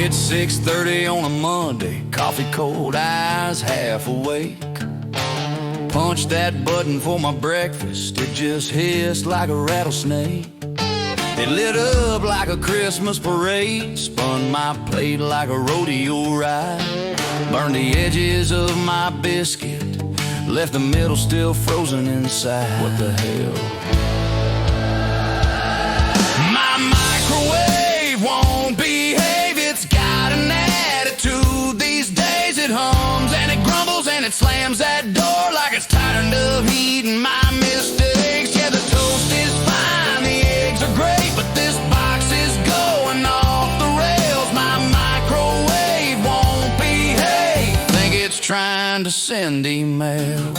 It's 6:30 on a Monday, coffee cold, eyes half awake. Punch that button for my breakfast, it just hissed like a rattlesnake. It lit up like a Christmas parade, spun my plate like a rodeo ride. Burned the edges of my biscuit, left the middle still frozen inside. What the hell? My microwave won't behave, it's got an attitude these days. It hums and it grumbles and it slams that door like it's tired of eating my mistakes. Yeah, the toast is fine, the eggs are great, but this box is going off the rails. My microwave won't behave, think it's trying to send emails.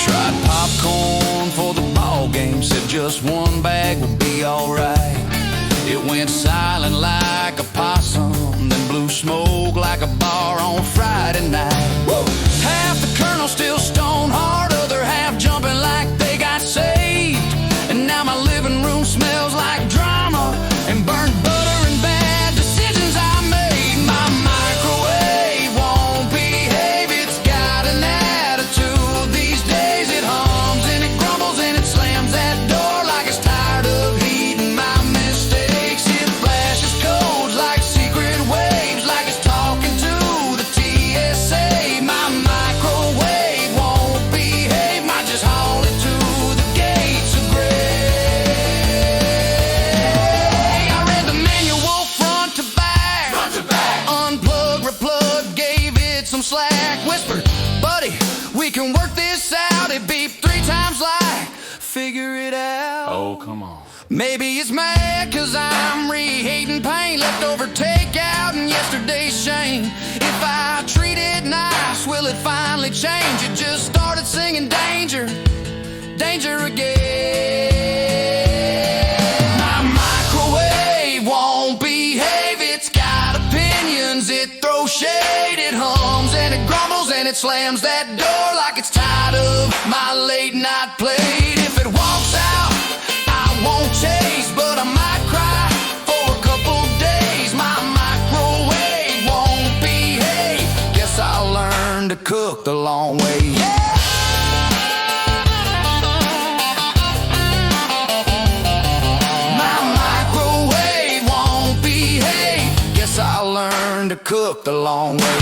Tried popcorn for the ball game, said just one bag would be alright. It went silent like a possum, then blew smoke like a bar on Friday night. Woo! Half the kernel still stone hard, other half jumping like they got saved. And now my living room smells like drama and burnt butter and bad decisions I made. My microwave won't behave, it's got an attitude these days. It hums and it grumbles and it slams that door like it's tired of heeding my mistakes. It flashes codes like secret waves, like it's talking to the TSA. My microwave won't behave, might just haul it to the gates of gray. I read the manual front to back, unplug, replug, gave it some slack. Whispered, buddy, we can work this out. It beeped 3 times like, figure it out. Oh, come on. Maybe it's mad cause I'm reheating pain, leftover takeout and yesterday's shame. If I treat it nice, will it finally change? It just started singing danger, danger again. My microwave won't behave, it's got opinions, it throws shade, it hums and it grumbles and it slams that door like it's tired of my late night plate. If it walks out, I won't chase, but I might cry for a couple days. My microwave won't behave, guess I'll learn to cook the long way. Yeah! My microwave won't behave, guess I'll learn to cook the long way.